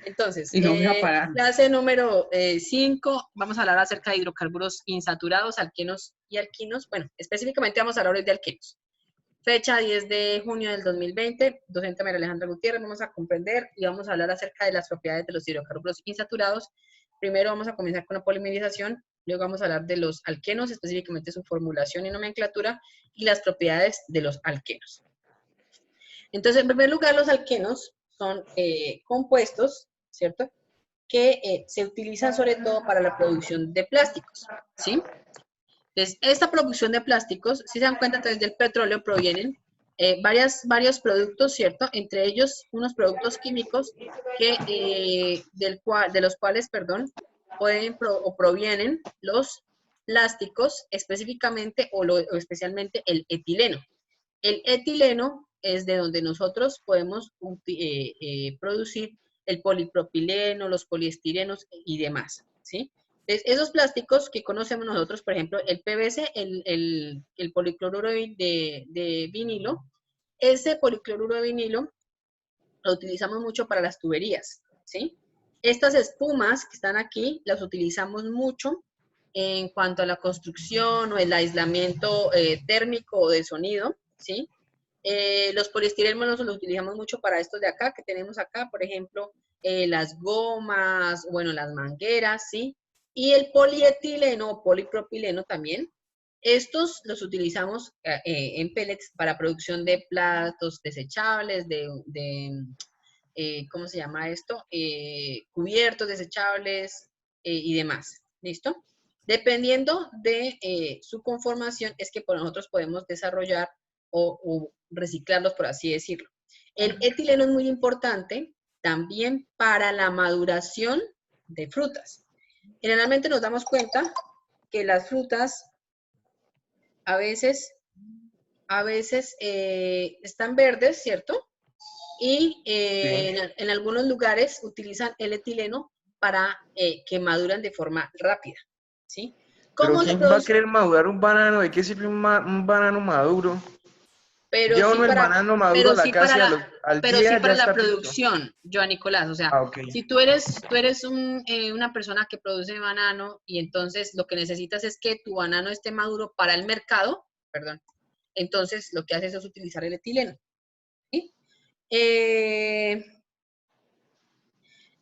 Entonces, Y no me va a parar. clase número 5, vamos a hablar acerca de hidrocarburos insaturados, alquenos y alquinos. Bueno, específicamente vamos a hablar hoy de alquenos. Fecha 10 de junio del 2020, docente María Alejandra Gutiérrez, vamos a comprender y vamos a hablar acerca de las propiedades de los hidrocarburos insaturados. Primero vamos a comenzar con la polimerización, luego vamos a hablar de los alquenos, específicamente su formulación y nomenclatura, y las propiedades de los alquenos. Entonces, en primer lugar, los alquenos son compuestos, ¿cierto?, que se utilizan sobre todo para la producción de plásticos, ¿sí? Entonces, esta producción de plásticos, si se dan cuenta, entonces del petróleo provienen varios productos, ¿cierto? Entre ellos, unos productos químicos que, de los cuales, provienen los plásticos, específicamente o especialmente el etileno. El etileno es de donde nosotros podemos producir el polipropileno, los poliestirenos y demás, ¿sí? Entonces, esos plásticos que conocemos nosotros, por ejemplo, el PVC, el policloruro de vinilo, ese policloruro de vinilo lo utilizamos mucho para las tuberías, ¿sí? Estas espumas que están aquí las utilizamos mucho en cuanto a la construcción o el aislamiento térmico o de sonido, ¿sí? Los poliestirenos los utilizamos mucho para estos de acá, que tenemos acá, por ejemplo, las gomas, bueno, las mangueras, ¿sí? Y el polietileno o polipropileno también. Estos los utilizamos en pellets para producción de platos desechables, ¿cómo se llama esto? Cubiertos desechables y demás. ¿Listo? Dependiendo de su conformación, es que nosotros podemos desarrollar o reciclarlos, por así decirlo. El etileno es muy importante también para la maduración de frutas. Generalmente nos damos cuenta que las frutas a veces están verdes, ¿cierto? Y Sí. en algunos lugares utilizan el etileno para que maduran de forma rápida, ¿sí? Pero ¿Cómo se ¿quién va a produce? querer madurar un banano? ¿De qué sirve un banano maduro? Pero Lleva sí uno el para, banano maduro pero a la sí casa para y la, al pero sí día ya para la está listo. producción, Joan Nicolás. O sea, Ah, ok. si tú eres una persona que produce banano y entonces lo que necesitas es que tu banano esté maduro para el mercado, perdón, entonces lo que haces es utilizar el etileno, ¿sí?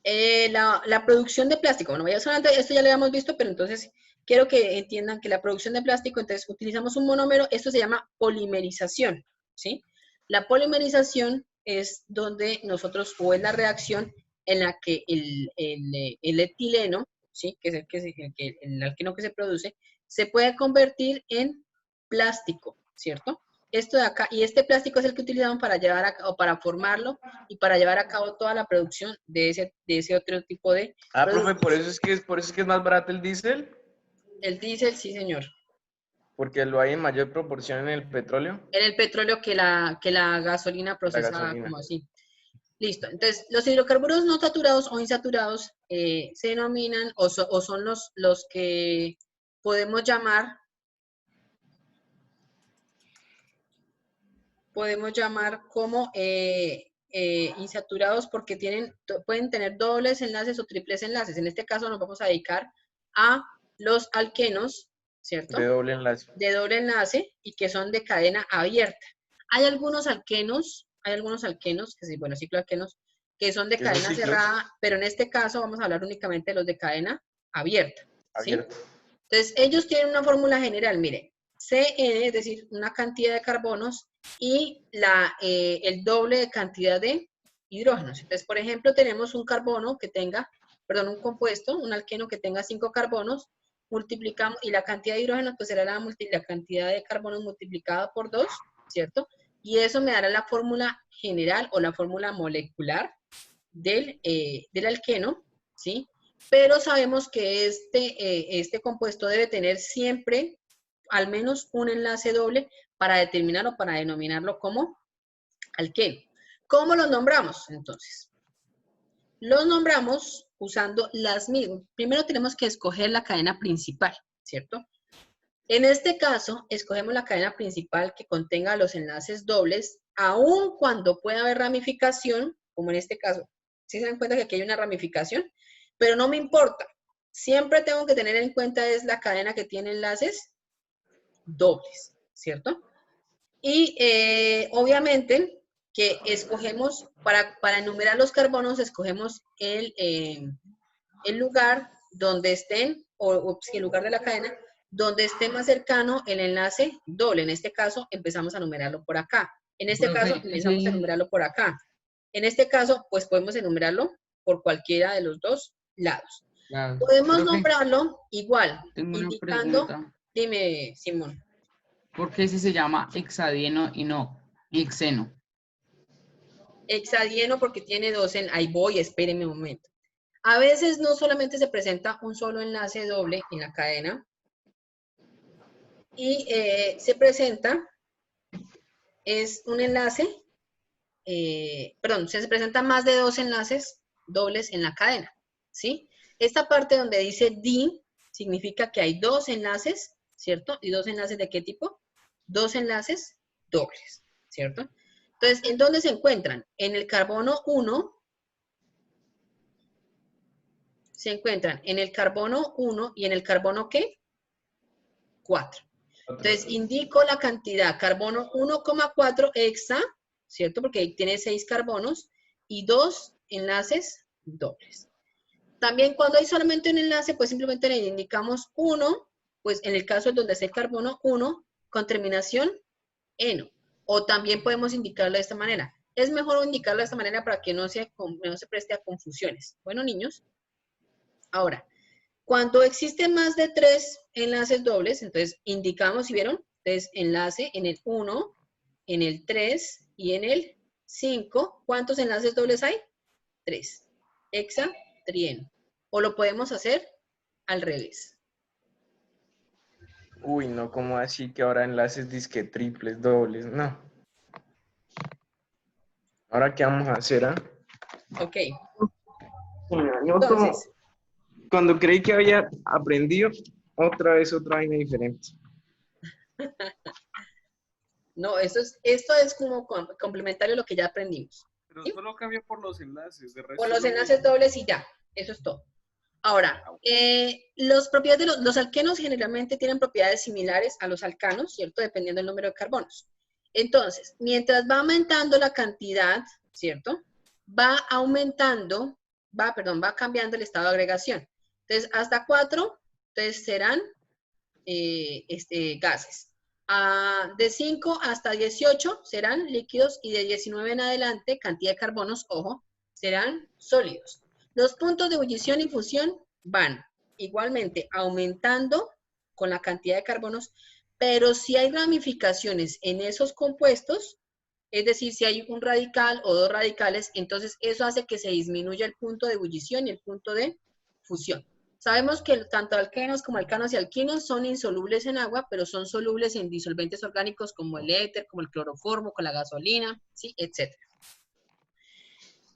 La producción de plástico, bueno, ya solamente esto ya lo habíamos visto, pero entonces quiero que entiendan que la producción de plástico, entonces utilizamos un monómero, esto se llama polimerización, ¿sí? La polimerización es donde nosotros, o es la reacción en la que el etileno, ¿sí? Que es el alqueno que se produce, se puede convertir en plástico, ¿cierto? Esto de acá, y este plástico es el que utilizamos para llevar a, o para formarlo y para llevar a cabo toda la producción de ese otro tipo de Ah, profe, productos. por eso es que es más barato el diésel, El diésel, sí, señor. porque lo hay en mayor proporción en el petróleo, En el petróleo que la gasolina la procesada, gasolina. como así. Listo. Entonces, los hidrocarburos no saturados o insaturados se denominan o son los que podemos llamar como insaturados porque pueden tener dobles enlaces o triples enlaces. En este caso nos vamos a dedicar a los alquenos, De ¿cierto? doble enlace. De doble enlace y que son de cadena abierta. Hay algunos alquenos, que sí, bueno, cicloalquenos, que son de Que son cadena ciclos cerrada, pero en este caso vamos a hablar únicamente de los de cadena abierta, ¿sí? abiertos. Entonces, ellos tienen una fórmula general, mire, CN, es decir, una cantidad de carbonos y el doble de cantidad de hidrógenos. Entonces, por ejemplo, tenemos un un compuesto, un alqueno que tenga 5 carbonos, multiplicamos, y la cantidad de hidrógenos pues será la cantidad de carbonos multiplicada por 2, ¿cierto? Y eso me dará la fórmula general o la fórmula molecular del alqueno, ¿sí? Pero sabemos que este compuesto debe tener siempre al menos un enlace doble para determinar o para denominarlo como alqueno. ¿Cómo los nombramos entonces? Los nombramos usando las mismas. Primero tenemos que escoger la cadena principal, ¿cierto? En este caso, escogemos la cadena principal que contenga los enlaces dobles, aun cuando pueda haber ramificación, como en este caso, ¿Sí se dan cuenta que aquí hay una ramificación? Pero no me importa. Siempre tengo que tener en cuenta es la cadena que tiene enlaces dobles, ¿cierto? Y obviamente que escogemos, para enumerar los carbonos, escogemos el lugar donde estén, o el lugar de la cadena, donde esté más cercano el enlace doble. En este caso, empezamos a numerarlo por acá. En este caso, Profe, empezamos a enumerarlo por acá. En este caso, pues podemos enumerarlo por cualquiera de los dos lados. claro. Podemos Profe, nombrarlo igual, tengo una indicando, pregunta. dime, Simón. ¿Por qué ese se llama hexadieno y no hexeno? Hexadieno porque tiene dos en, ahí voy, espérenme un momento. A veces no solamente se presenta un solo enlace doble en la cadena y se presenta, es un enlace, perdón, se presenta más de dos enlaces dobles en la cadena, ¿sí? Esta parte donde dice di significa que hay dos enlaces, ¿cierto? ¿Y dos enlaces de qué tipo? Dos enlaces dobles, ¿cierto? Entonces, ¿en dónde se encuentran? En el carbono 1 se encuentran en el carbono 1 y en el carbono ¿qué? 4. Entonces, indico la cantidad, carbono 1,4 hexa, ¿cierto? Porque ahí tiene 6 carbonos y 2 enlaces dobles. También cuando hay solamente un enlace, pues simplemente le indicamos 1, pues en el caso donde esté el carbono 1 con terminación eno. O también podemos indicarlo de esta manera. Es mejor indicarlo de esta manera para que no se preste a confusiones. Bueno, niños. Ahora, cuando existen más de 3 enlaces dobles, entonces indicamos, ¿si vieron? Entonces, enlace en el 1, en el 3 y en el 5. ¿Cuántos enlaces dobles hay? 3. Hexa, trieno. O lo podemos hacer al revés. Uy, no, ¿cómo así que ahora enlaces disque triples, dobles? No. ¿Ahora qué vamos a hacer, ah? Ok. Yo como Entonces, cuando creí que había aprendido, otra vez otra vaina diferente. no, esto es como complementario a lo que ya aprendimos. Pero ¿Sí? solo cambia por los enlaces, de Por resto es los lo enlaces mismo. dobles y ya. Eso es todo. Ahora, los propiedades de los alquenos generalmente tienen propiedades similares a los alcanos, ¿cierto? Dependiendo del número de carbonos. Entonces, mientras va aumentando la cantidad, ¿cierto? Va aumentando, va cambiando el estado de agregación. Entonces, hasta 4, entonces serán gases. De 5 hasta 18 serán líquidos y de 19 en adelante, cantidad de carbonos, ojo, serán sólidos. Los puntos de ebullición y fusión van igualmente aumentando con la cantidad de carbonos, pero si hay ramificaciones en esos compuestos, es decir, si hay un radical o dos radicales, entonces eso hace que se disminuya el punto de ebullición y el punto de fusión. Sabemos que tanto alquenos como alcanos y alquinos son insolubles en agua, pero son solubles en disolventes orgánicos como el éter, como el cloroformo, con la gasolina, ¿sí? Etc.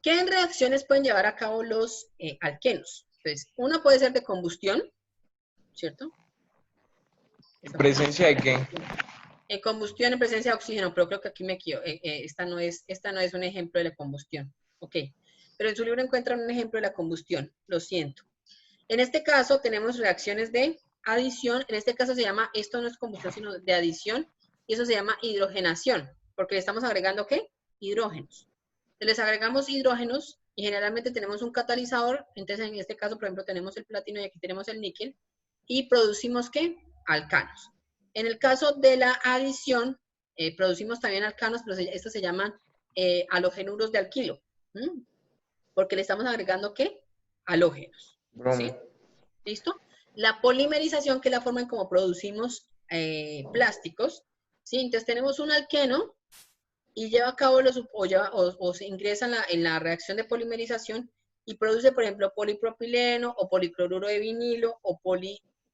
¿Qué reacciones pueden llevar a cabo los alquenos? Entonces, una puede ser de combustión, ¿cierto? ¿En presencia de qué? En combustión en presencia de oxígeno, pero creo que aquí me equivoco. Esta no es un ejemplo de la combustión. Ok. Pero en su libro encuentran un ejemplo de la combustión. Lo siento. En este caso tenemos reacciones de adición. En este caso se llama, esto no es combustión, sino de adición. Y eso se llama hidrogenación. Porque le estamos agregando, ¿qué? Hidrógenos. Les agregamos hidrógenos y generalmente tenemos un catalizador. Entonces, en este caso, por ejemplo, tenemos el platino y aquí tenemos el níquel. Y producimos, ¿qué? Alcanos. En el caso de la adición, producimos también alcanos, pero estos se llaman halogenuros de alquilo. Porque le estamos agregando, ¿qué? Halógenos. Bromo. ¿Sí? ¿Listo? La polimerización, que es la forma en cómo producimos plásticos. ¿Sí? Entonces tenemos un alqueno y lleva a cabo o se ingresa en la reacción de polimerización y produce, por ejemplo, polipropileno o policloruro de vinilo o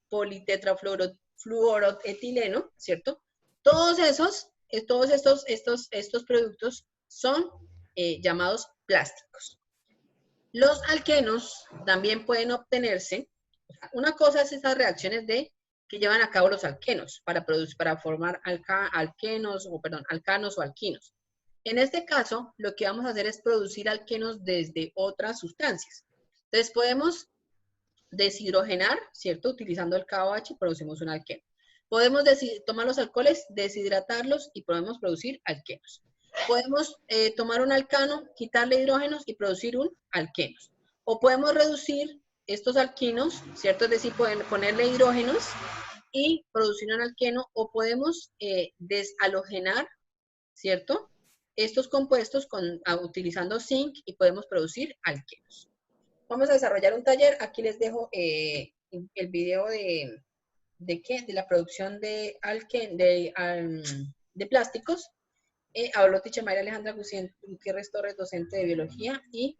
politetrafluoroetileno, ¿cierto? Todos estos productos son llamados plásticos. Los alquenos también pueden obtenerse. Una cosa es estas reacciones que llevan a cabo los alquenos para formar alcanos o alquinos. En este caso, lo que vamos a hacer es producir alquenos desde otras sustancias. Entonces, podemos deshidrogenar, ¿cierto? Utilizando el KOH producimos un alqueno. Podemos tomar los alcoholes, deshidratarlos y podemos producir alquenos. Podemos tomar un alcano, quitarle hidrógenos y producir un alquenos. O podemos reducir estos alquinos, ¿cierto? Es decir, pueden ponerle hidrógenos y producir un alqueno, o podemos deshalogenar, ¿cierto? Estos compuestos utilizando zinc y podemos producir alquenos. Vamos a desarrollar un taller. Aquí les dejo el video de la producción de plásticos. Habló Teacher María Alejandra Gutiérrez Torres, docente de biología, y